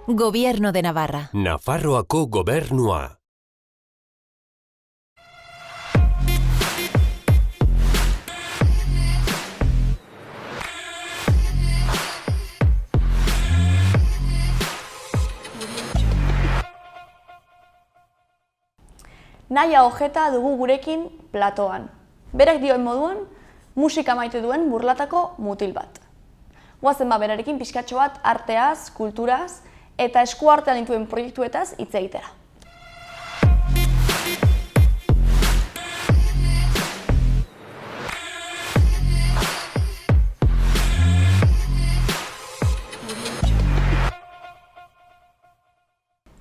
Gobierno de Navarra. Nafarroako gobernua. Naia Ojeta dugu gurekin platoan. Berak dioen moduan, musika maite duen burlatako mutil bat. Goazen berarekin pixkatxo bat arteaz, kulturaz eta eskuartean dituen proiektuetaz hitz egitera.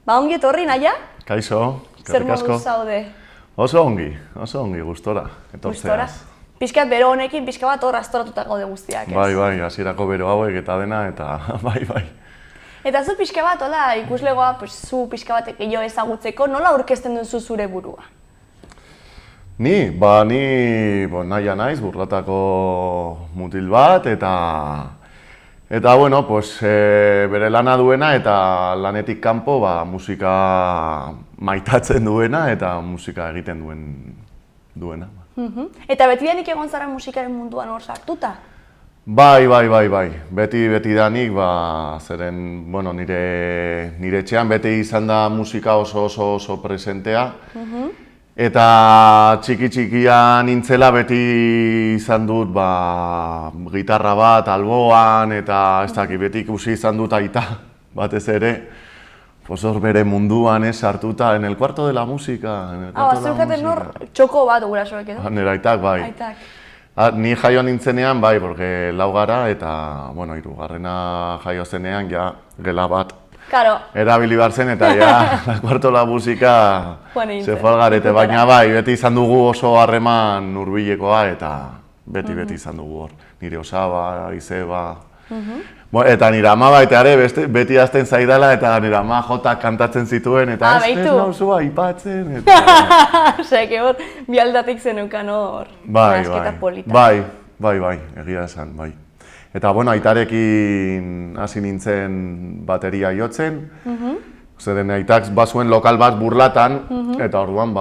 Ongi etorri, Naia? Kaixo, Zer eskerrik asko. moduz zaude? Oso ongi, gustora. Gustora? Piskat bero honekin, pixka bat hor astoratutako de guztiak, ez? Bai, hasierako bero hauek eta dena, eta bai. Eta zu pixka bat, hola, ikuslegoa, zu pixka bat gehiago ezagutzeko, nola aurkezten duzu zure burua? Ni naia naiz, burlatako mutil bat, eta bueno, bere lana duena eta lanetik kanpo musika maitatzen duena eta musika egiten duena. Eta betidanik egon zara musikaren munduan hor sartuta? Bai. Betidanik, zeren, nire etxean beti izan da musika oso presentea. Eta txikian nintzela beti izan dut gitarra bat alboan eta ez dakit beti ikusi izan dut aita batez ere. Hor bere munduan sartuta, en el cuarto de la música. Zeukaten hor txoko bat gurasoek edo? Nire aitak, bai. Aitak. Ni jaio nintzenean, bai, porque lau gara eta, hirugarrena jaio zenean, gela bat. Claro. Erabili behar zen eta la cuarto de la música se fue al garete, baina bai, beti izan dugu oso harreman hurbilekoa eta beti izan dugu hor. Nire osaba, izeba. Eta nire ama baita ere beti azten zaidala eta nire ama jotak kantatzen zituen eta ez nauzua aipatzen eta... Osea, hor, bialdatik zenukan hor, nahasketa polita. Bai, egia esan, bai. Eta, aitarekin hasi nintzen bateria jotzen, zeren aitak bazuen lokal bat burlatan, eta orduan,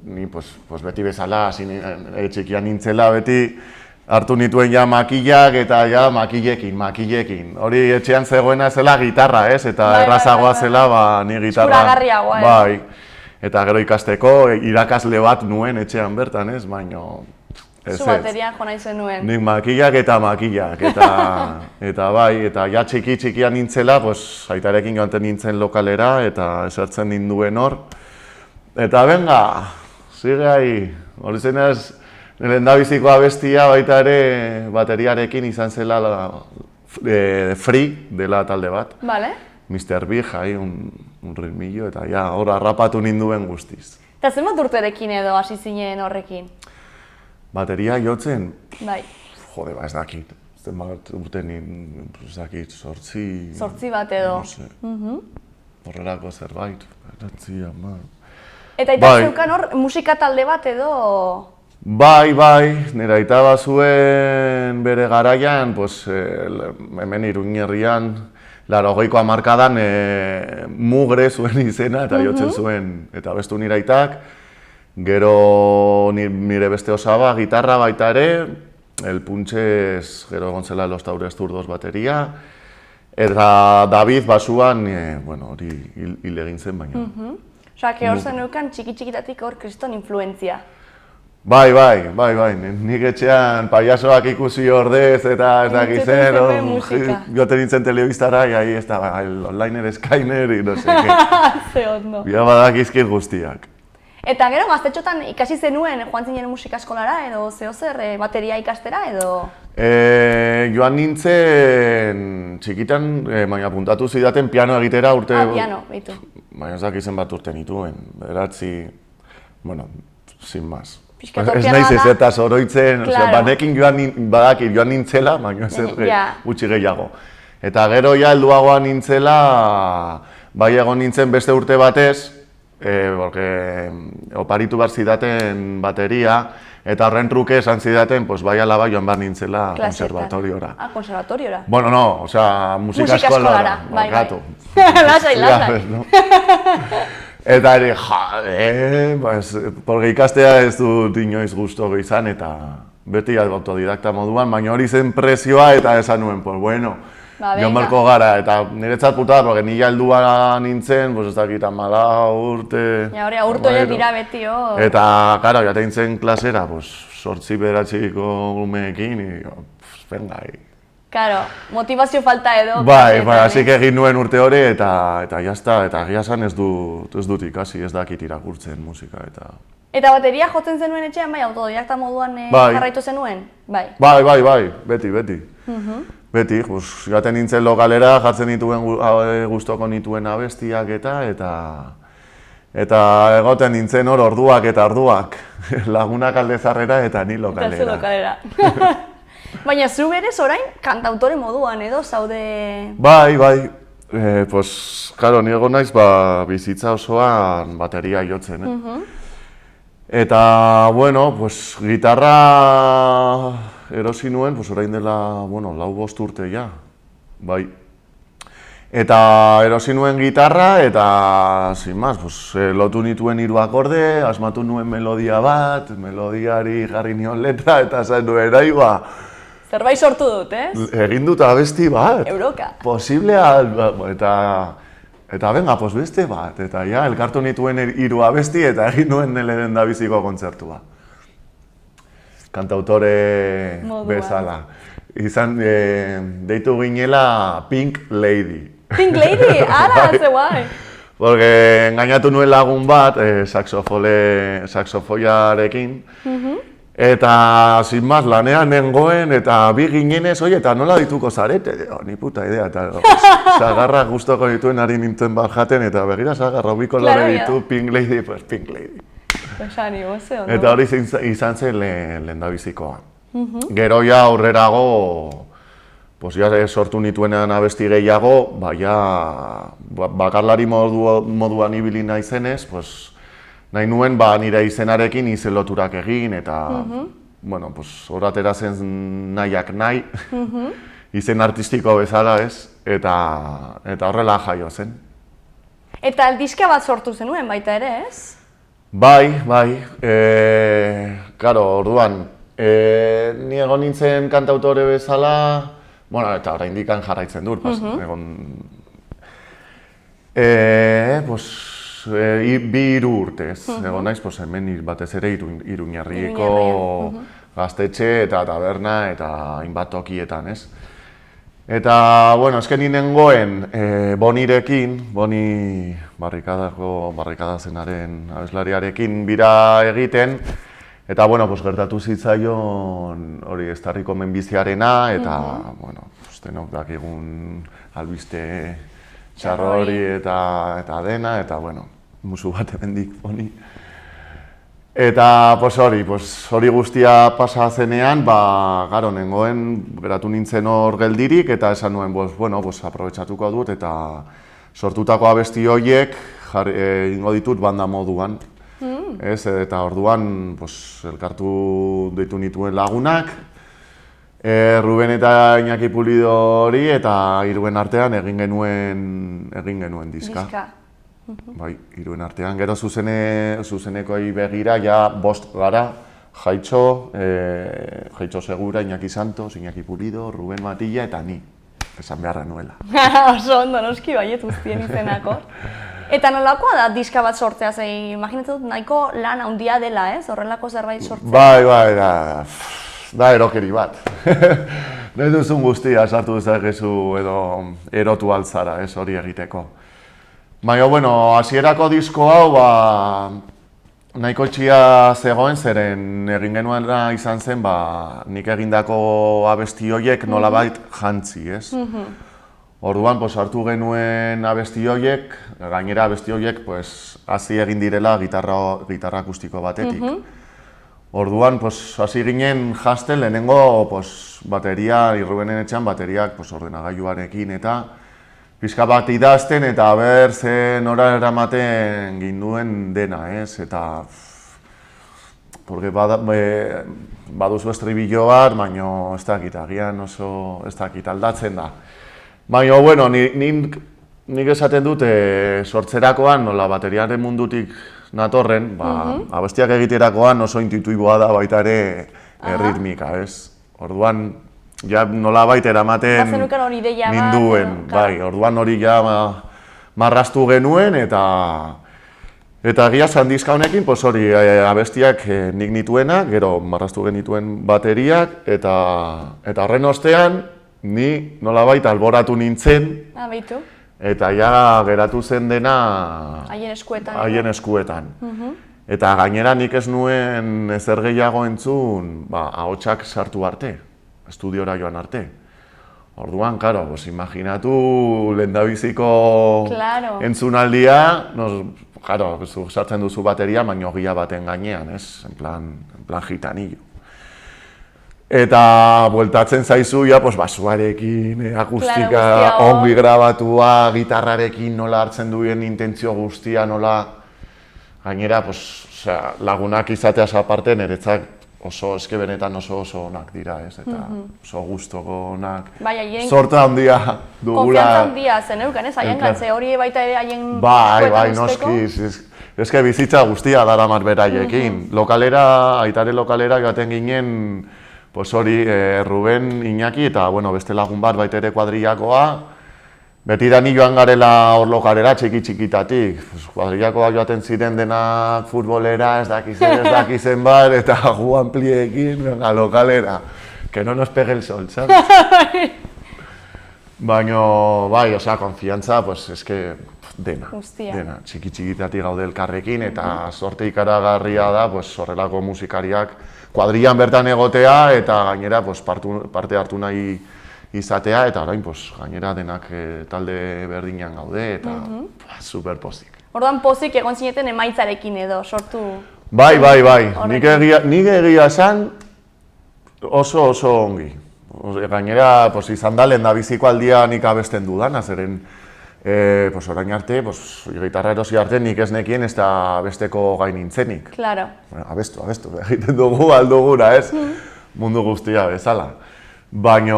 ni beti bezala, txikian nintzela beti, hartu nituen makillak eta makillekin. Hori etxean zegoena zela gitarra, ez? Eta errazagoa zela, ni gitarra... Eskuragarriagoa, bai. Eta gero ikasteko, irakasle bat nuen etxean bertan, ez? Baina... Zu baterian jo nahi zenuen. Nik makillak, eta bai, eta ja txikian nintzela, aitarekin joaten nintzen lokalera, eta esertzen ninduen hor. Eta benga, sigue ahi, hori zenez, lehendabiziko abestia baita ere bateriarekin izan zela Free dela talde bat. Vale. Mr. Big, un ritmillo, eta ja, hor harrapatu ninduen guztiz. Eta zenbat urterekin edo hasi zinen horrekin? Bateria jotzen? Bai. Jode, ez dakit. Zenbat urte ez dakit, 8... 8 bat edo. Horrelako zerbait, 9, 10. Eta aita zeukan hor musika talde bat edo... Bai, nire aita bazuen bere garaian, hemen Iruñerrian, 80ko hamarkadan Mugre zuen izena eta jotzen zuen, eta bestu nire aitak. Gero nire beste osaba, gitarra baita ere, El Punches, gero egon zela Los Taures Zurdos bateria, eta David basuan, hori hil egin zen, baina... Osea, hor zen euken txikitatik hor kriston influentzia. Bai, nik etxean paiasoak ikusi ordez eta ez dakizen, joten nintzen telebistara, ahi ez da, online Skyner, no seke. Ze ondo. Ja badakizkit guztiak. Eta gero, gaztetxotan ikasi zenuen joan zinen musika eskolara edo zehozer bateria ikastera edo? Joan nintzen txikitan, baina puntatu zidaten piano egitera urte... Piano, behitu. Baina ez dakizen bat urte nituen, beratzi, sin más. Piskator Ez pianoa naiz ez da? eta zoroitzen, banekin badakit joan nintzela, baina ez gutxi gehiago. Eta gero ja helduagoa nintzela, bai egon nintzen beste urte batez, porque oparitu behar zidaten bateria, Eta horren truke esan zidaten, pues, bai ala bai joan behar nintzela Klasetan. konservatoriora. Ah, konservatoriora. Bueno, no, osea, musika eskolara. Bai, bai. barkatu. Lasai, lasai. No? Eta ere, pues, porque ikastea ez dut inoiz gusto izan, eta beti autodidakta moduan, baina hori zen prezioa eta esan nuen, pues bueno, joan marko gara, eta niretzat putada, porque nila heldua nintzen, pues ez dakit 14 urte... Ja, hori, urte horiek dira beti, Eta, karo, jate nintzen klasera, pues, 8-9 umeekin, y, pues, venga, Claro, motivazio falta edo. Bai, hasi egin nuen urte hori eta jazta, eta egia esan ez dut ikasi, ez dakit irakurtzen musika eta... Eta bateria jotzen zenuen etxean, bai, autodidakta moduan jarraitu zenuen? Bai. Bai, beti. Beti, joaten nintzen lokalera, jartzen nituen gustoko nituen abestiak eta egoten nintzen hor orduak eta orduak, lagunak aldezarrera eta ni lokalera. Eta zu lokalera. Baina zu berez orain kantautore moduan edo zaude... Bai, pues, karo, ni egon naiz bizitza osoan bateria jotzen, Eta, bueno, pues, gitarra erosi nuen, pues, orain dela, bueno, 4-5 urte ja, bai. Eta erosi nuen gitarra eta, sin más, pues, lotu nituen 3 akorde, asmatu nuen melodia bat, melodiari jarri nion letra eta esan nuen, aiba. Zerbait sortu dut, ez? Egin dut abesti bat. Euroka. Posiblea, eta venga, pues beste bat, eta ja, elkartu nituen 3 abesti eta egin nuen lehendabiziko kontzertua. Kantautore bezala. Izan, deitu ginela Pink Lady. Pink Lady? Ara, ze guai! Porque engainatu nuen lagun bat, saxofoiarekin, eta, sin más, lanean nengoen, eta bi ginenez, oi, eta nola dituko zarete? Ni puta idea, eta sagarra gustoko dituen ari nintzen bat jaten, eta begira sagarra ubiko lore ditu Pink Lady, pues Pink Lady. Eta hori izan zen lehendabizikoa. Gero ja aurrerago, pues ja sortu nituenean abesti gehiago, bakarlari moduan ibili naizenez, pues nahi nuen nire izenarekin izen loturak egin, eta, bueno, pues horatera zen nahiak nahi, izen artistiko bezala ez, eta horrela jaio zen. Eta diska bat sortu zenuen baita ere, ez? Bai, karo, orduan, ni egon nintzen kantautore bezala, bueno, eta oraindik jarraitzen dut, bi 3 urtez, egon naiz, hemen batez ere Iruñerriko gaztetxe eta taberna eta hainbat tokietan, ez? Eta, bueno, esken nengoen Bonirekin, Boni barrikadazenaren abeslariarekin bira egiten, eta, bueno, gertatu zitzaion hori Estarriko menbiziarena, eta, bueno, denok dakigun albiste txarro hori eta dena, eta, bueno, musu bat emendik Boni. Eta, hori guztia pasa zenean, garo, nengoen, geratu nintzen hor geldirik, eta esan nuen, aprobetxatuko dut, eta sortutako abesti horiek ingo ditut banda moduan. Eta orduan, elkartu ditu nituen lagunak, Ruben eta Iñaki Pulido hori, eta 3 artean egin genuen diska. Bai, 3 artean. Gero zuzenekoi begira, ja 5 gara, Jaitxo Segura, Iñaki Santos, Iñaki Pulido, Ruben Matilla eta ni, esan beharra nuela. Oso ondo, noski baiet guztien izenako. Eta nolakoa da diska bat sortzea, imaginatzen dut nahiko lan handia dela, ez? Horrelako zerbait sortzea. Bai, da erokeri bat. Nahi duzun guztia sartu dezakezu edo erotu altzara, ez hori egiteko. Baina, bueno, hasierako disko hau, nahiko txia zegoen, zeren egin genuena izan zen, nik egindako abesti horiek nolabait jantzi, ez? Orduan, hartu genuen abesti horiek, gainera abesti horiek, hasi egin direla gitarra akustiko batetik. Orduan, hasi ginen jazten lehenengo bateria, Rubenen etxean bateriak ordenagailuarekin eta pixka bat idazten eta ze nora eramaten ginduen dena, ez? Eta porque baduzu estribillo bat, baina ez dakit, agian oso ez dakit, aldatzen da. Baina, bueno, nik esaten dut sortzerakoan, nola bateriaren mundutik natorren, abestiak egiterakoan oso intuitiboa da baita ere ritmika, ez? Orduan, ja nolabait eramaten Bazenukan hori ideia bat, ninduen, bai, orduan hori ja marraztu genuen eta egia esan diska honekin, hori abestiak nik nituenak, gero marraztu genituen bateriak eta horren ostean ni nolabait alboratu nintzen Beitu. eta ja geratu zen dena haien eskuetan. Eta gainera nik ez nuen ezer gehiago entzun ahotsak sartu arte, estudiora joan arte. Orduan, karo, imaginatu lehendabiziko entzunaldia, sartzen duzu bateria, baina ogia baten gainean, ez? En plan gitanillo. Eta bueltatzen zaizu, basuarekin, akustika, ongi grabatua, gitarrarekin nola hartzen duen intentzio guztia, nola... Gainera, lagunak izateaz aparte, niretzak eske benetan oso onak dira, ez? Eta oso gustoko onak. Sorta handia dugula... Konfiantza handia zen euken, ez? Haien gatze hori baita ere haien... Bai, noski. Eske bizitza guztia daramat beraiekin. Aitare lokalera joaten ginen, hori, Ruben, Iñaki eta beste lagun bat baita ere kuadrillakoa. Betidan joan garela hor lokalera txiki-txikitatik. Kuadrillakoa joaten ziren denak futbolera, ez dakizen bat, eta gu ampliekin lokalera. Que no nos pegue el sol, ¿sabes? Baina, bai, konfiantza, eske dena. Txiki-txikitatik gaude elkarrekin, eta sorte ikaragarria da horrelako musikariak kuadrillan bertan egotea, eta gainera parte hartu nahi izatea, eta orain gainera denak talde berdinean gaude, eta super pozik. Orduan pozik egon zineten emaitzarekin edo, sortu... Bai. Nik egia esan oso ongi. Gainera, izan da lehendabiziko aldia nik abesten dudana, zeren orain arte, gitarra erosi arte nik ez nekien ez da abesteko gai nintzenik. Claro. Abestu, egiten dugu aldugura, ez? Mundu guztia bezala. Baina,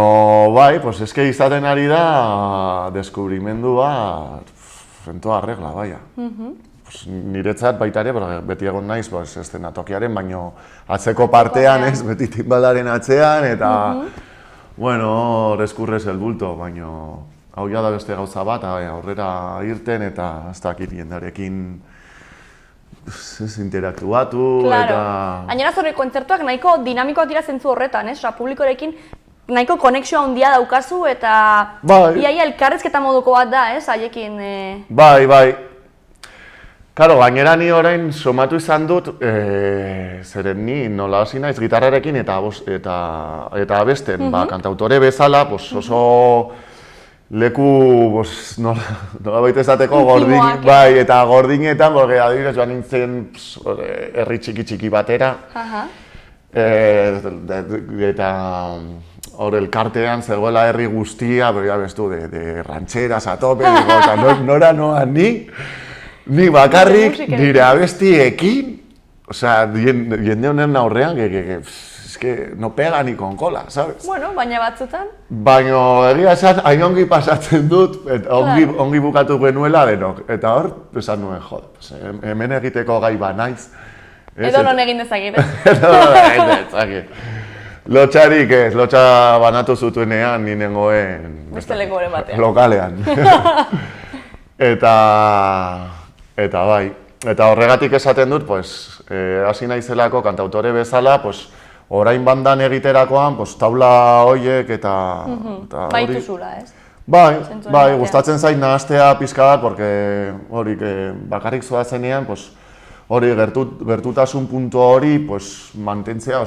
bai, eske izaten ari da deskubrimendu bat entoa arregla, baina. Niretzat baita ere, beti egon naiz eszenatokiaren, baina atzeko partean, ez, beti timbalaren atzean, eta, hor eskurrez el bulto, baina hau da beste gauza bat, aurrera irten eta ez dakit jendarekin interaktuatu, eta... Gainera zorre kontzertuak nahiko dinamikoak dira zentzu horretan, ez? Publikorekin nahiko konexioa handia daukazu eta iaia elkarrezketa moduko bat da, ez, haiekin... Bai. Karo, gainera ni orain somatu izan dut, zeren ni nola hasi naiz gitarrarekin eta abesten, kantautore bezala, oso leku, nola baita esateko gordin, bai, eta gordinetan, adibidez joan nintzen herri txiki batera, eta hor elkartean zegoela herri guztia, de rancheras a tope, eta nora noa ni bakarrik nire abestiekin, jende honen aurrean, que no pega ni con cola, ¿sabes? Bueno, baina batzutan. Baina egia esan, hain ongi pasatzen dut, ongi bukatu genuela denok. Eta hor, esan nuen, hemen egiteko gai ba naiz. Edo non egin dezakit. Edo non egin dezakit. Lotxarik ez, lotxa banatu zutuenean ni nengoen... Beste lekoren batean. Lokalean. Eta bai. Eta horregatik esaten dut, hasi naizelako kantautore bezala, orain bandan egiterakoan, taula horiek eta... Baitu zula, ez? Bai, gustatzen zait nahastea pixka bat, porque hori bakarrik zoazenean, hori gertutasun puntu hori mantentzea,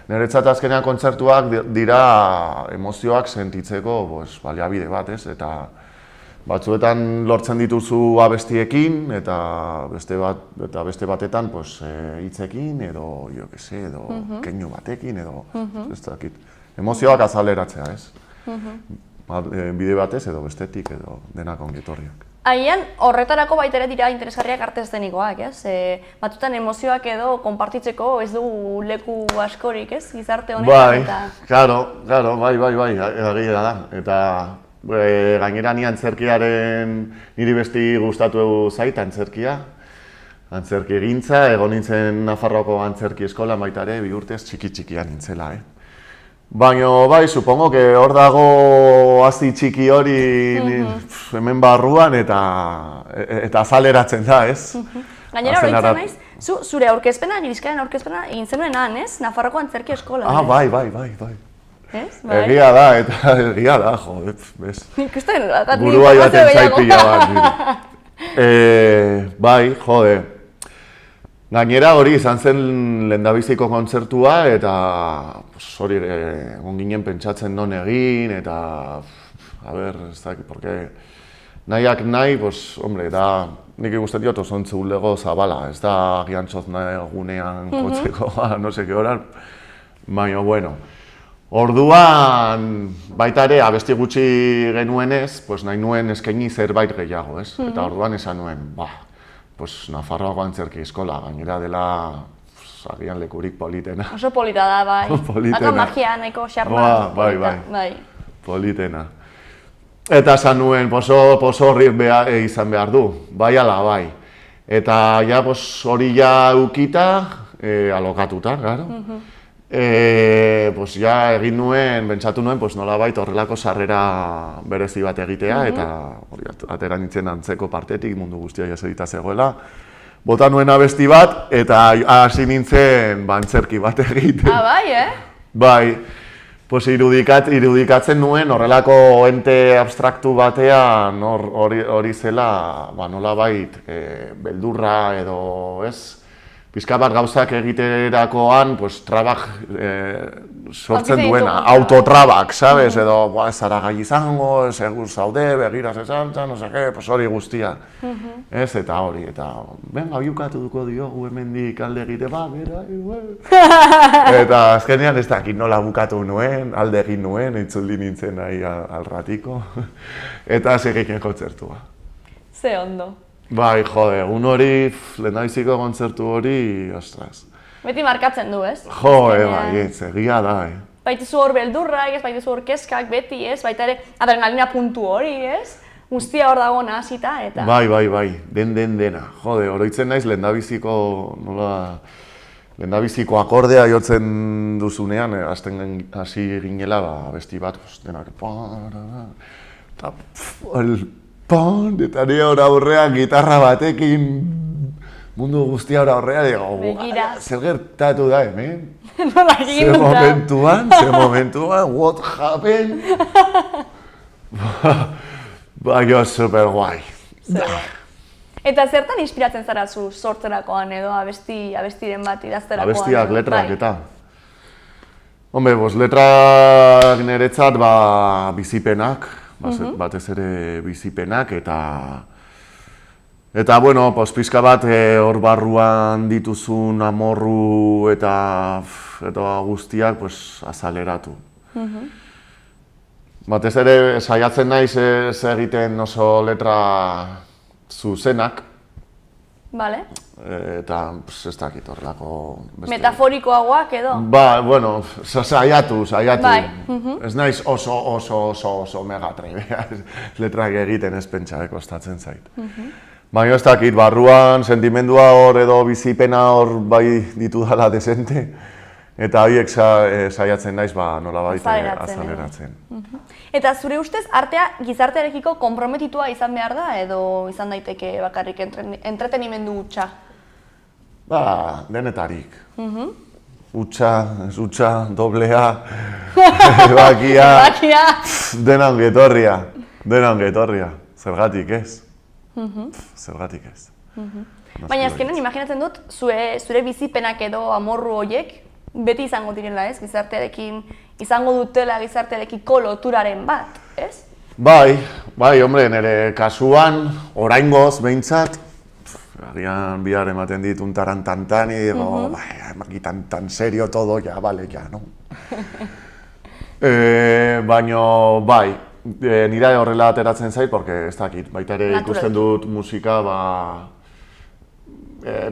niretzat azkenean kontzertuak dira emozioak sentitzeko baliabide bat, ez? Eta batzuetan lortzen dituzu abestiekin, eta beste batetan hitzekin, edo, edo keinu batekin, edo, ez dakit. Emozioak azaleratzea, ez? Bide batez, edo bestetik, edo denak ongi etorriak. Agian horretarako baita ere dira interesgarriak arte eszenikoak, ez? Batzutan emozioak edo konpartitzeko ez du leku askorik, ez? Gizarte honetan eta... Bai, egia da. Eta gainera ni antzerkiaren niri besti gustatu zait antzerkia. Antzerki egintza, egon nintzen Nafarroako antzerki eskola baita ere, 2 urtez txiki-txikia nintzela, Baina, bai, supongo que hor dago hazi txiki hori hemen barruan eta azaleratzen da, ez? Gainera oroitzen naiz, zure aurkezpena, Girizkaren aurkezpena egin zenuen han, ez? Nafarroko antzerki eskola. Bai. Ez? Egia da, eta egia da, bez. Ikusten, burua joaten zaipila bat. Bai, Gainera hori izan zen lehendabiziko kontzertua eta hori egon ginen pentsatzen non egin eta ez dakit, porque nahiak nahi, hombre, da nik ikusten diot oso entzulego zabala, ez da giantzoz nahi egunean kotzeko, no seke horan, baina, bueno. Orduan, baita ere, abesti gutxi genuenez, nahi nuen eskaini zerbait gehiago, ez? Eta orduan esan nuen, Nafarroako antzerki eskola, gainera dela agian lekurik politena. Oso polita da, bai. Baka magia nahiko xarma. Bai. Politena. Eta esan nuen, poso horri izan behar du, bai ala bai. Eta ja hori ja eukita, alokatuta, gero. Ja egin nuen, bentsatu nuen, nolabait horrelako sarrera berezi bat egitea, eta atera nintzen antzeko partetik, mundu guztia jasegita zegoela. Bota nuen abesti bat, eta hasi nintzen antzerki bat egiten. Bai, irudikatzen nuen horrelako ente abstraktu batean hori zela, nolabait, beldurra edo, ez? Pizka bat gauzak egiterakoan, trabak sortzen duena, autotrabak, sabes? Edo, zara gai izango, segur zaude, begira zezantza, no seke, hori guztia. Ez, eta hori, eta benga, biukatuko diogu hemendik alde egite, bera, Eta azkenean ez dakit nola bukatu nuen, alde egin nuen, itzuli nintzen nahi alratiko. Eta segikien kontzertua. Ze ondo. Bai, egun hori, lehendabiziko kontzertu hori, ostras. Beti markatzen du, ez? Bai, egia da, Baituzu hor beldurra, ez? Baituzu hor kezkak beti, ez? Baita ere adrenalina puntu hori, ez? Guztia hor dago nahasita, eta... Bai, dena. Oroitzen naiz lehendabiziko akordea jotzen duzunean, hasi ginela, besti bat, denak, eta nire hor aurrean gitarra batekin mundu guztia hor aurrean, zer gertatu da hemen? Nola egin da? Ze momentuan, what happened? Baina super guai. Eta zertan inspiratzen zara zu sortzerakoan edo abestiren bat idazterakoan? Abestiak, letrak eta. Hombre, letrak niretzat bizipenak. Batez ere bizipenak eta bueno, pizka bat hor barruan dituzun amorru eta guztiak azaleratu. Batez ere saiatzen naiz ez egiten oso letra zuzenak. Bale. Eta ez dakit horrelako... Metaforikoagoak edo? Bueno, saiatu. Bai. Ez naiz oso megatrebea letrak egiten ez pentsa kostatzen zait. Baina ez dakit, barruan sentimendua hor edo bizipena hor bai ditudala desente. Eta horiek saiatzen naiz nolabait azaleratzen. Eta zure ustez, artea gizartearekiko konprometitua izan behar da edo izan daiteke bakarrik entretenimendu hutsa? Denetarik. Hutsa, ez hutsa, doblea, ebakia, dena ongetorria. Zergatik ez? Baina azkenen imaginatzen dut, zure bizipenak edo amorru horiek beti izango direla, ez? Gizartearekin izango dutela gizartearekiko loturaren bat, ez? Bai, hombre, nire kasuan, oraingoz behintzat, agian bihar ematen dit un tarantantan, y digo, aquí tan serio todo, ya, vale, ya, no? Baina, nire horrela ateratzen zait, porque ez dakit, baita ere ikusten dut musika,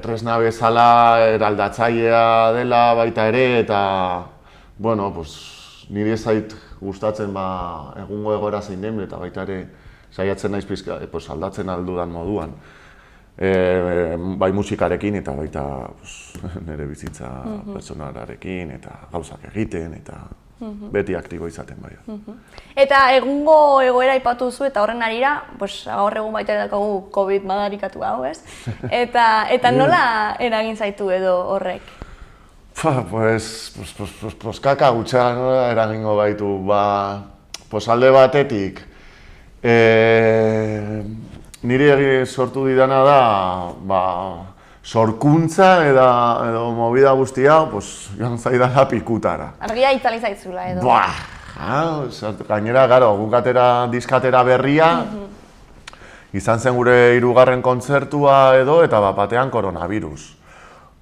tresna bezala eraldatzailea dela baita ere, eta, bueno, pues, nire zait gustatzen egungo egoera zein den, eta baita ere saiatzen naiz pizka, aldatzen aldudan moduan. Bai musikarekin eta baita nire bizitza pertsonalarekin eta gauzak egiten eta beti aktibo izaten bai. Eta egungo egoera aipatu duzu eta horren arira, gaur egun baita daukagu COVID madarikatu hau, ez? Eta nola eragin zaitu edo horrek? Pues kaka gutxa nola eragingo baitu, alde batetik, niri sortu didana da, sorkuntza edo movida guztia, joan zaidala pikutara. Argia itzali zaitzula edo? Gainera, gukatera diskatera berria, izan zen gure 3. kontzertua edo, eta batean koronavirus.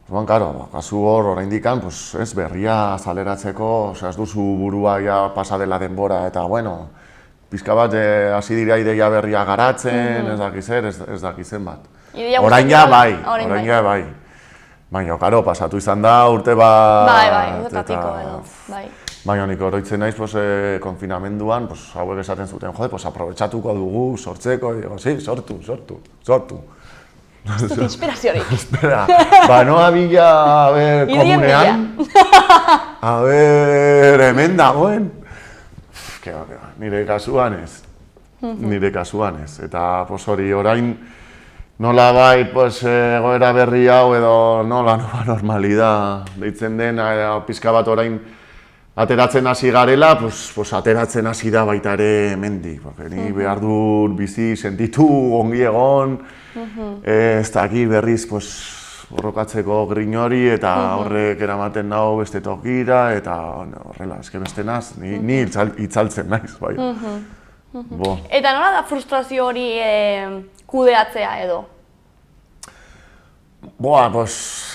Kasu hor, oraindikan, ez berria azaleratzeko, ez duzu burua pasa dela denbora, eta bueno, pizka bat hasi dira ideia berria garatzen, ez dakizen bat. Orain ja bai. Baina, pasatu izan da, urte bat... Bai, urtetiko edo, bai. Baina, nik oroitzen naiz, konfinamenduan, hauek esaten zuten, aprobetxatuko dugu, sortzeko, digo, sortu. Ez dut inspiraziorik. Espera, noa bila, komunean, hemen dagoen. Nire kasuan ez. Eta hori orain nola bai egoera berri hau edo nola nova normalidad deitzen den, pizka bat orain ateratzen hasi garela, ateratzen hasi da baita ere hemendik. Ni behar dut bizi, sentitu, ongi egon, ez daki berriz borrokatzeko grin hori eta horrek eramaten nau beste tokira eta horrela, eske beste naz, ni itzaltzen naiz, bai. Eta nola da frustrazio hori kudeatzea edo?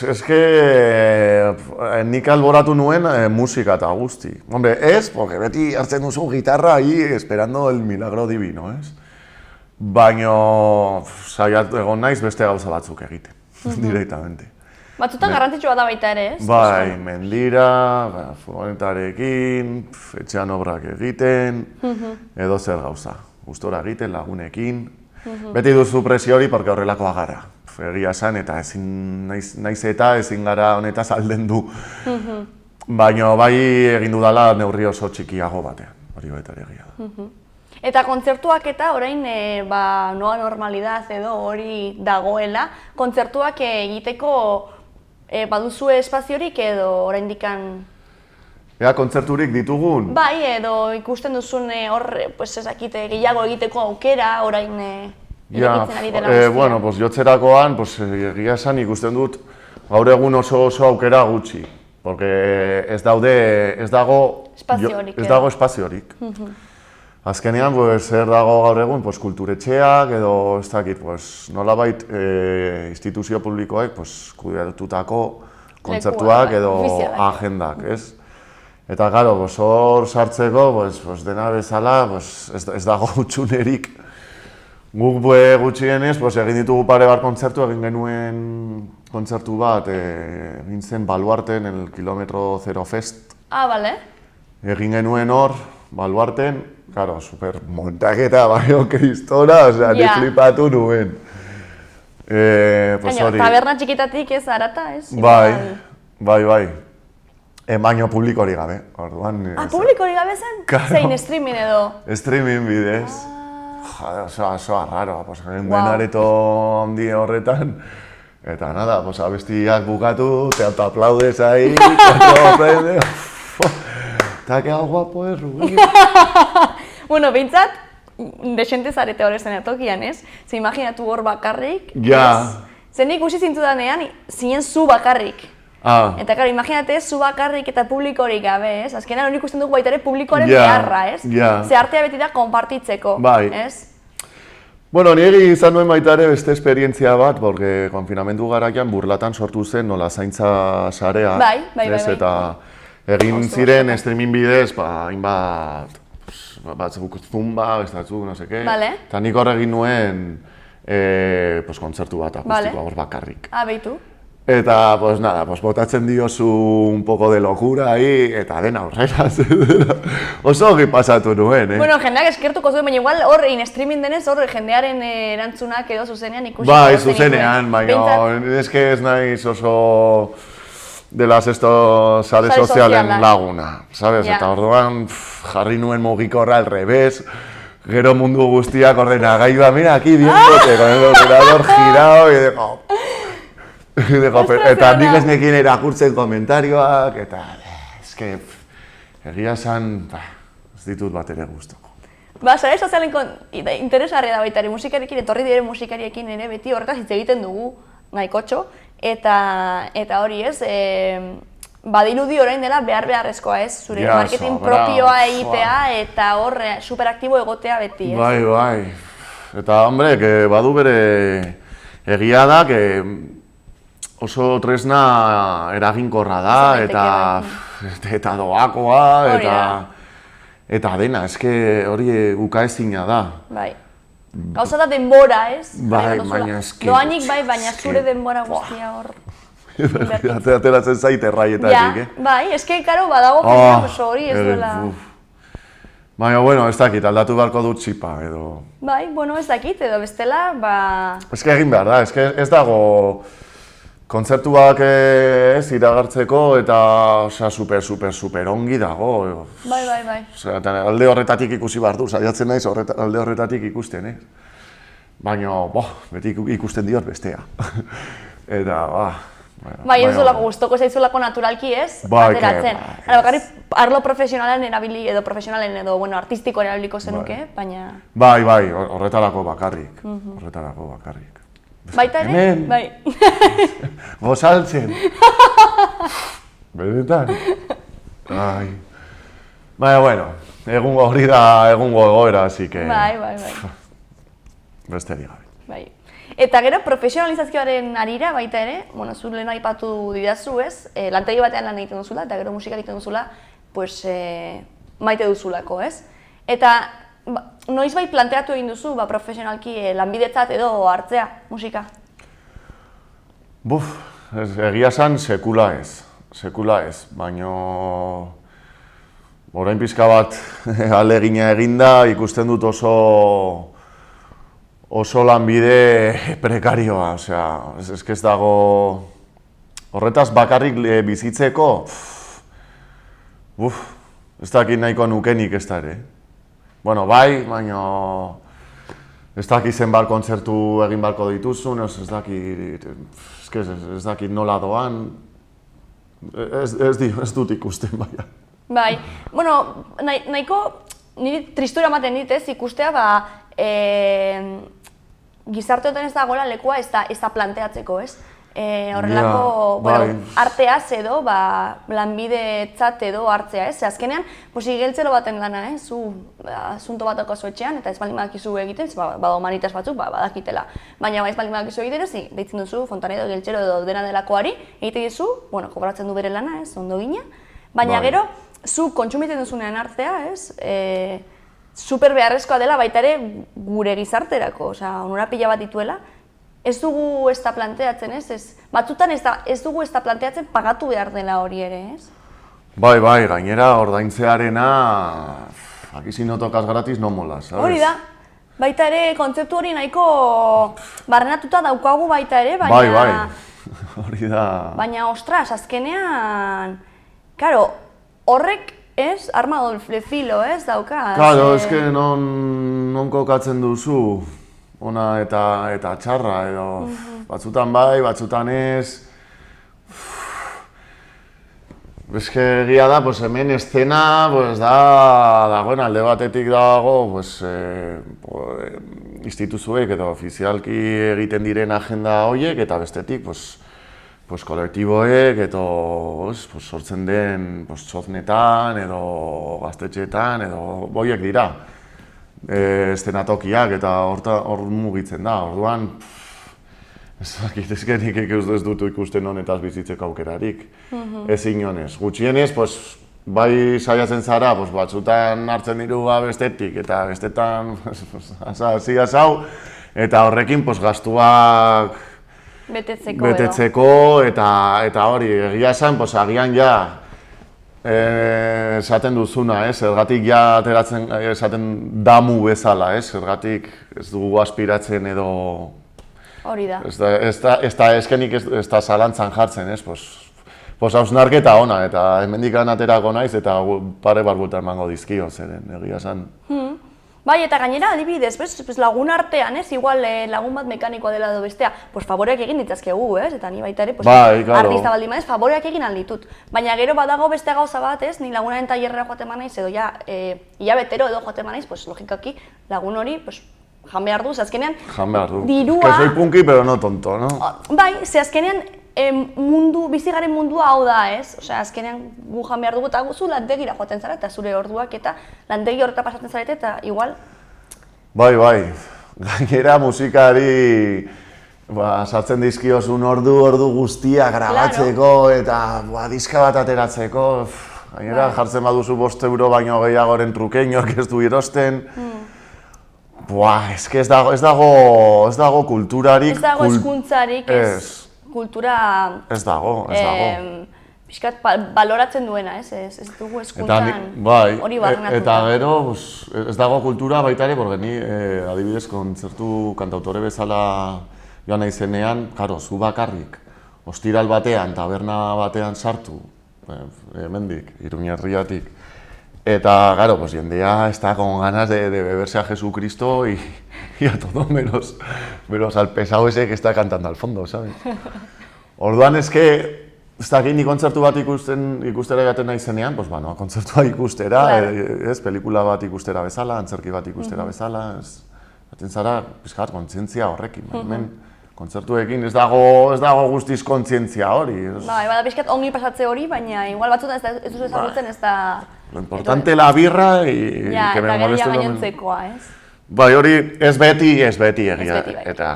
Eske nik alboratu nuen musika eta guzti. Hombre, ez, porque beti hartzen duzu gitarra ahí esperando el milagro divino, ez? Baina saiatu egon naiz beste gauza batzuk egiten. Directamente. Batzutan garrantzitsua da baita ere, ez? Bai, mendira, furgonetarekin, etxean obrak egiten, edo zer gauza. Gustora egiten, lagunekin. Beti duzu presio hori, porque horrelakoa gara. Egia esan, eta naiz eta ezin gara honetaz aldendu. Baina bai egin dudala neurri oso txikiago batean, hori baita egia da. Eta kontzertuak eta orain noa normalidad edo hori dagoela, kontzertuak egiteko baduzue espaziorik edo oraindikan? Ea, kontzerturik ditugun? Bai, edo ikusten duzun hor, ezakite gehiago egiteko aukera orain irekitzen ari dela guztia. Bueno, jotzerakoan, egia esan ikusten dut gaur egun oso aukera gutxi. Porque ez dago espaziorik. Azkenean, zer dago gaur egun, kulturetxeak edo ez dakit, nolabait instituzio publikoek kudeatutako kontzertuak edo agendak, ez? Eta, gero, hor sartzeko, dena bezala, ez dago gutxunerik. Guk gutxienez, egin ditugu pare bat kontzertu, egin genuen kontzertu bat, egin zen Baluarten, el Kilometro Zero Fest. Bale. Egin genuen hor, Baluarten, claro, super montaketa, baino, kristora, ni flipatu nuen. Taberna txikitatik ez arata, ez? Bai. Baino publikorik gabe, orduan. Publikorik gabe zen? Zein, streaming edo? Streaming bidez. Oso arraro, egin buen areto handi horretan. Eta nada, abestiak bukatu, te autoaplaudes ahí, eta que guapo es, Rubén. Bueno, behintzat, desente zarete hor ezen atokian, ez? Ze imaginatu hor bakarrik. Ja. Zen ikusi zintudanean, zinen zu bakarrik. Eta, karo, imaginate zu bakarrik eta publikorik gabe, ez? Azkenean hori ikusten dugu baita ere publikoaren beharra, ez? Ze artea beti da konpartitzeko, ez? Bueno, niri izan nuen baita ere beste esperientzia bat, porque konfinamendu garaian Burlatan sortu zen nola zaintza sarea. Bai. Eta egin ziren streaming bidez, hainbat batzuk zumba, beste batzuk, no seke. Vale. Eta nik hor egin nuen kontzertu bat akustikoa, hor bakarrik. Beitu. Eta, pues nada, pues botatzen diozu un poco de locura ahí, eta dena aurrera, oso ogi pasatu nuen, Bueno, jendeak eskertuko zuen, baina igual hor in-streaming denez, hor jendearen erantzunak edo zuzenean ikusi. Bai, zuzenean, baina eske ez naiz oso de las sare sozialen laguna, sabes? Eta orduan jarri nuen mugikorra al revés, gero mundu guztiak ordenagailua, mira, aquí viéndote, con el ordenador girado, y digo... Eta nik ez nekin irakurtzen komentarioak, eta eske egia esan, ez ditut bat ere guztoko. Sare sozialen interesgarria da baita ere musikarekin, etorri diren musikariekin ere beti horretaz hitz egiten dugu nahikotxo, eta hori ez, badirudi orain dela behar-beharrezkoa ez, zure marketing propioa egitea eta hor superaktibo egotea beti ez. Bai, eta hombre, badu bere egia da, oso tresna eraginkorra da, eta doakoa, eta dena, eske hori ukaezina da. Bai. Gauza da denbora, ez? Bai, baina eske... Doainik bai, baina zure denbora guztia hor... Ateratzen zait erraietatik, Bai, eske, karo, badago pena, hori ez duela... Baina, bueno, ez dakit, aldatu beharko dut txipa, edo... Bai, bueno, ez dakit, edo bestela, Eske egin behar da, eske ez dago... Kontzertuak ez iragartzeko eta super ongi dago. Bai. Alde horretatik ikusi behar du, saiatzen naiz alde horretatik ikusten, Baina, beti ikusten diot bestea. Eta, Bai, ez duelako guztoko zaizulako naturalki ez, ateratzen. Bakarrik arlo profesionalen erabili edo profesionalen edo artistiko erabiliko zenuke, baina... Bai, horretarako bakarrik. Baita ere? Bai. Gozaltzen. Benetan. Baina, bueno, egungo hori da egungo egoera, así que... Bai. Besterik gabe. Bai. Eta gero, profesionalizazioaren arira baita ere, zu lehen aipatu didazu ez, lantegi batean lan egiten duzula, eta gero musika egiten duzula, maite duzulako, ez? Eta noiz bai planteatu egin duzu, profesionalki lanbidetzat edo hartzea musika? Egia esan sekula ez, baina orain pixka bat ahalegina eginda ikusten dut oso lanbide prekarioa, ez dago horretaz bakarrik bizitzeko, ez dakit nahiko nukenik ez da ere. Bueno, bai, baina ez dakit zenbat kontzertu egin barko dituzun, ez dakit nola doan, ez dut ikusten, baina. Bai, bueno, nahiko niri tristura ematen dit ez ikustea, gizarte honetan ez dagoela lekua ez da planteatzeko, ez? Horrelako arteaz edo, lanbidetzat edo hartzea, ez? Azkenean, igeltzero baten lana, zu asunto bat daukazu etxean, eta ez baldin badakizu egiten, bada humanitas batzuk, badakitela. Baina ez baldin badakizu egiten, deitzen duzu Fontanedo, Geltzero edo dena delakoari, egite dizu, kobratzen du bere lana, ez? Ondo gina. Baina gero, zu kontsumiten duzunean hartzea, ez? Super beharrezkoa dela baita ere gure gizarterako, onura pila bat dituela. Ez dugu ez da planteatzen, ez? Batzutan ez dugu ez da planteatzen pagatu behar dela hori ere, ez? Bai, gainera ordaintzearena, aquí si no tocas gratis no mola, sabes? Hori da. Baita ere, kontzeptu hori nahiko barrenatuta daukagu baita ere, baina... Bai, hori da... Baina, ostras, azkenean... Karo, horrek, ez? Arma doble filo, ez? Dauka... Karo, eske non kokatzen duzu. Ona eta txarra, edo batzutan bai, batzutan ez. Eske egia da, hemen eszena dagoen alde batetik dago instituzuek edo ofizialki egiten diren agenda horiek, eta bestetik kolektiboek edo sortzen den txoznetan edo gaztetxeetan edo boiek dira. Eszenatokiak eta hor mugitzen da, orduan ezkenik ez dut ikusten honetaz bizitzeko aukerarik, ez inonez. Gutxienez, bai saiatzen zara, pues, batzutan hartzen diru bestetik eta bestetan hasi hau, eta horrekin pues, gastuak betetzeko eta hori, egia esan, pues, agian ja esaten duzuna, zergatik ja ateratzen esaten damu bezala, zergatik ez dugu aspiratzen edo hori da. Eskenik ez da zalantzan jartzen, pues hausnarketa ona, eta hemendik aterako naiz, eta pare bat buelta emango dizkio, zeren, egia esan. Bai, eta gainera, adibidez, lagun artean, igual lagun bat mekanikoa dela edo bestea, foreak egin ditzazkegu, eta ni baita ere, artista baldin maiz, foreak egin alditut. Baina gero badago beste gauza bat, ni lagunaren tailerrera joaten manaiz, edo ja, hilabetero edo joaten manaiz, logikaki, lagun hori, jan behar du, azkenean, dirua... Que soy punky, pero no tonto, no? Bai, azkenean, bizigaren mundua hau da, Osea, azkenean gu jan behar dugu eta zu lantegira joaten zara eta zure orduak eta lantegi horreta pasatzen zarete eta igual... Bai, gainera musikari sartzen dizkiozun ordu guztia grabatzeko eta diska bat ateratzeko, gainera jartzen baduzu 5 euro baino gehiagoren truke, inork ez du erosten. Ez dago kulturarik... Ez dago hezkuntzarik, kultura... Ez dago. Piskat baloratzen duena, ez dugu hezkuntzan hori barrenatu. Eta gero, ez dago kultura baita ere, porque ni adibidez kontzertu kantautore bezala joan naizenean, karo, zu bakarrik, ostiral batean, taberna batean sartu, hemendik, Iruñerriatik, eta, claro, pues jendea está con ganas de beberse a Jesucristo y a todo menos al pesado ese que está cantando al fondo, ¿sabes? Orduan ez dakit ni kontzertu bat ikustera joaten naizenean, pues bueno, kontzertua ikustera, pelikula bat ikustera bezala, antzerki bat ikustera bezala, jaten zara, pixkat, kontzientzia horrekin, hemen kontzertuekin ez dago guztiz kontzientzia hori. Bai, bada pixkat ongi pasatze hori, baina igual batzutan ez duzu ezagutzen ez da... Lo importante la birra y que me moleste lo menos. Gainontzekoa, Bai, hori ez beti egia, eta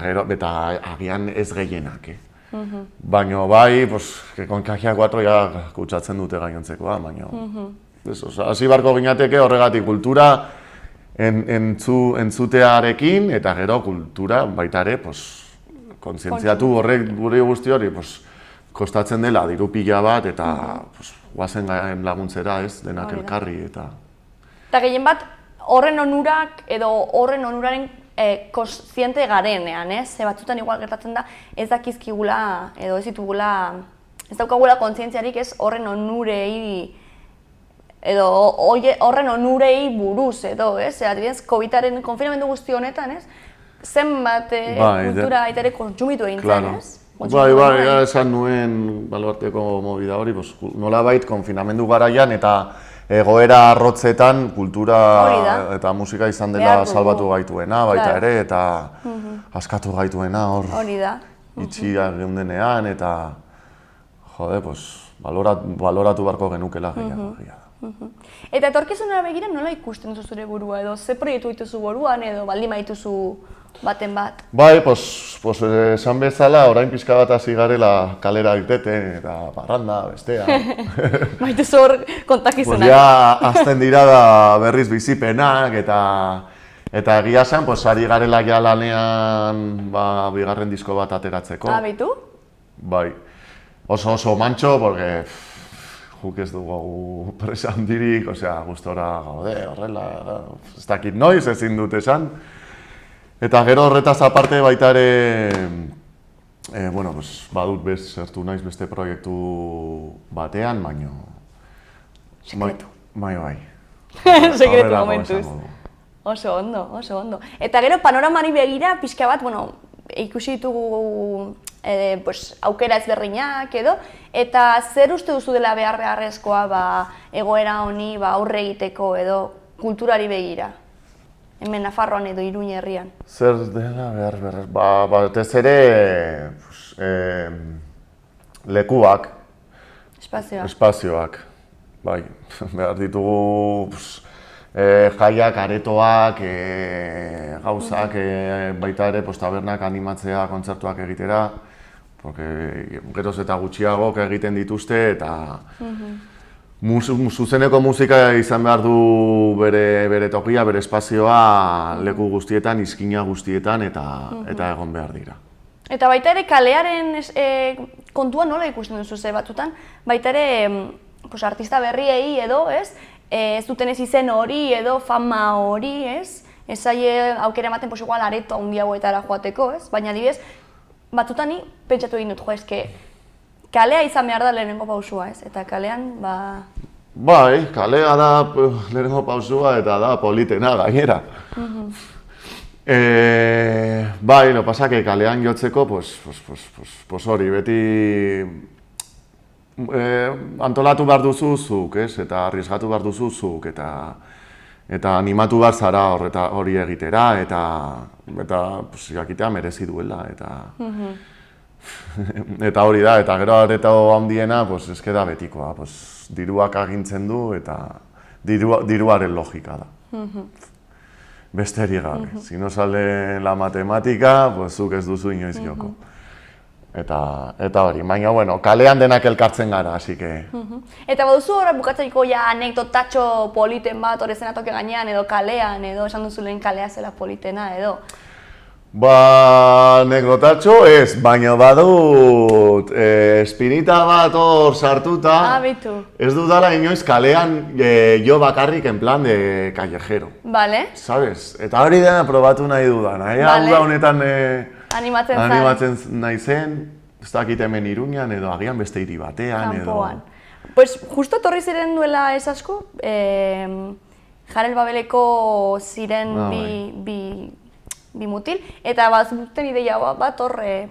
agian ez gehienak, Baina bai, que con Kajia 4 ya kutsatzen dute gainontzekoa, baina... Hasi barko ginateke horregatik kultura entzutearekin, eta gero kultura baita ere, kontzientziatu horrek gure guzti hori, kostatzen dela diru pila bat, eta guazen laguntzera, denak elkarri, eta... Eta gehien bat, horren onurak edo horren onuraren kontziente garenean, ze batzutan igual gertatzen da ez dakizkigula edo ez daukagula kontzientziarik horren onurei edo horren onurei buruz edo, adibidez, COVID-aren konfinamendu guzti honetan, zenbat kultura aitere kontsumitu egin zen, Bai, esan nuen baluarteko movida hori, nolabait konfinamendu garaian eta egoera arrotzetan kultura eta musika izan dela salbatu gaituena baita ere, eta askatu gaituena hor itxia geundenean, eta baloratu barko genukela gehiago. Eta etorkizunera begira nola ikusten duzu zure burua edo, ze proiektu dituzu buruan edo baldin badituzu baten bat? Bai, esan bezala, orain pixka bat hasi garela kalera irteten eta parranda, bestea. Baituzu hor kontakizunak. Ja, azten dira da berriz bizipenak eta egia zen, ari garela ja lanean bigarren disko bat ateratzeko. Baitu? Bai, oso mantxo, porque guk ez dugu presa handirik, gustora gaude, horrela, ez dakit noiz ezin dut esan. Eta gero horretaz aparte baita ere, badut zertu naiz beste proiektu batean, baino... Sekretu. Bai. Sekretu momentuz. Oso ondo. Eta gero panoramari begira, pixka bat, ikusi ditugu aukera ezberdinak edo, eta zer uste duzu dela beharrezkoa egoera honi aurre egiteko edo kulturari begira? Hemen Nafarroan edo Iruñerrian. Zer dela batez ere lekuak, espazioak, bai, behar ditugu jaiak, aretoak, gauzak, baita ere tabernak animatzea kontzertuak egitera, geroz eta gutxiagok egiten dituzte eta Zuzeneko musika izan behar du bere tokia, bere espazioa leku guztietan, izkina guztietan eta egon behar dira. Eta baita ere kalearen kontua nola ikusten duzu ze batzutan, baita ere artista berriei edo, ez duten ez izen hori edo fama hori, ez zaie aukera ematen igual areto handiagoetara joateko, baina adibidez, batzutan ni pentsatu egin dut, eske kalea izan behar da lehenengo pausua, eta kalean, Bai, kalea da lehenengo pausua eta da politena gainera. Bai, lo pasa que kalean jotzeko, pues hori, beti antolatu behar duzu zuk, eta arriesgatu behar duzu zuk, eta animatu behar zara hori egitera, eta jakitea merezi duela, eta hori da, eta gero areto handiena, eske da betikoa, diruak agintzen du, eta diruaren logika da. Besterik gabe, si no sale la matematika, zuk ez duzu inoiz joko. Eta hori, baina, bueno, kalean denak elkartzen gara, así que... Eta baduzu horra bukatzaiko anekdotatxo politen bat, hori zenatoke gainean, edo kalean, edo esan duzu lehen kalea zela politena, edo? Anekdotatxo ez, baina badut espinita bat hor sartuta, ez dudala inoiz kalean jo bakarrik en plan de callejero. Vale. Sabes? Eta hori dena probatu nahi dudan, hau honetan animatzen nahi zen, ez dakit hemen Iruñan edo agian beste hiri batean edo... Pues justo torri ziren duela ez asko, Jarel Babeleko ziren bi mutil, eta bazuten ideia bat horre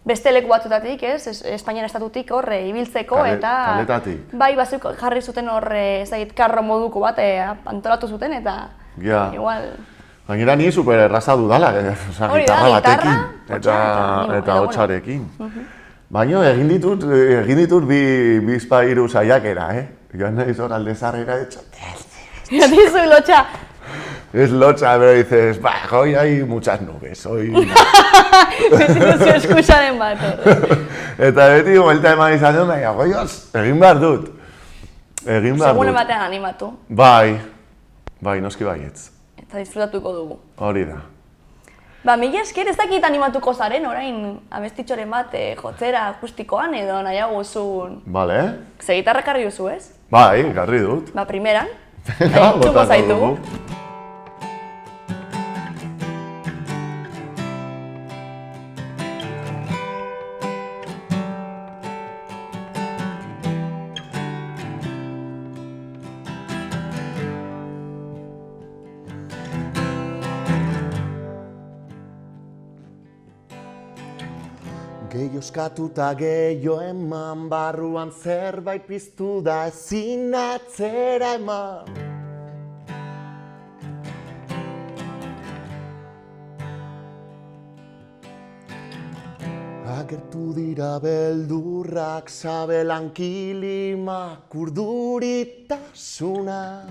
beste leku batzutatik, Espainian estatutik horre ibiltzeko, eta... Kaletatik. Bai, jarri zuten horre, karro moduko bat antolatu zuten, eta... Igual... Gainera ni super erraza dudala, gitarra batekin, eta hotxarekin. Baina egin ditut bizpa hiru saiakera, joan nahi zor aldezarrera, Dizu lotxa! Es lotxa, pero dices, hoy hay muchas nubes, hoy... Beti duzu eskusaren bat, Eta beti buelta eman izan dut, baina, egin behar dut. Segune batean animatu. Bai, noski baietz. Eta disfrutatuko dugu. Hori da. Mila esker ez dakit animatuko zaren, orain abestitxoren bat jotzera akustikoan edo nahiago zuen... Bale. Ze gitarra karri duzu, ez? Bai, garri dut. Primeran. Botako dugu. Gehiozkatuta gehiago eman, barruan zerbait piztu da ezin atzera eman. Agertu dira beldurrak, sabelan kilimak, urduritasuna.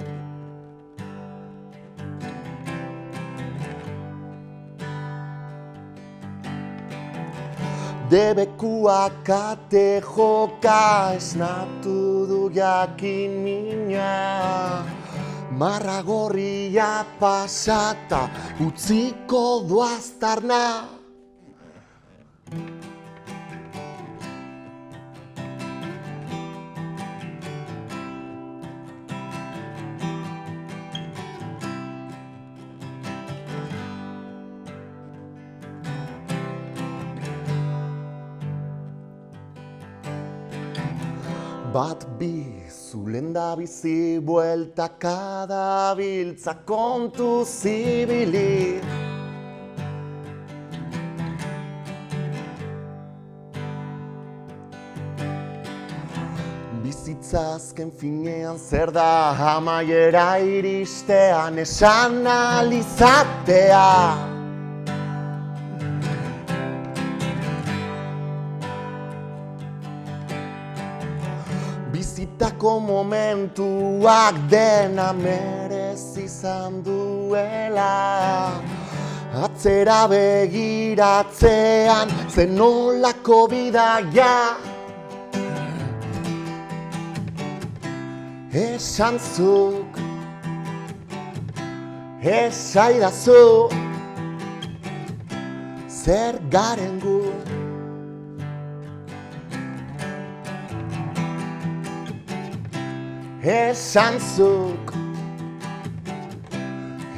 Debekuak ate joka esnatu du jakin mina. Marra gorria pasata utziko du aztarna. Bat bi, zulen da bizi, bueltaka dabiltza kontu zibili. Bizitza azken finean zer da, amaiera iristean esan alizatea. Bizitako momentuak dena merezi izan duela. Atzera begiratzean zen nolako bidaia. Esan zuk, esaidazu, zer garen gu. Esan zuk,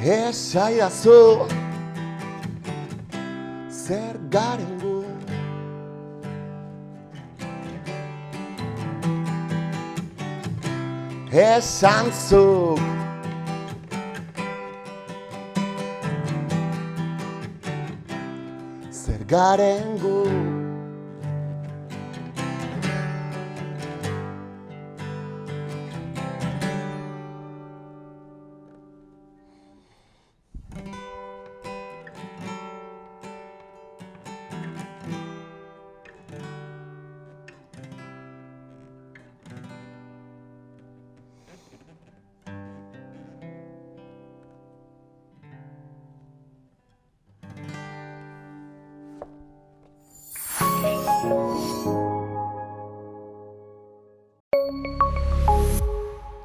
esaidazu, zer garen gu. Esan zuk, zer garen gu.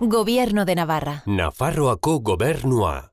Gobierno de Navarra. Nafarroako gobernua.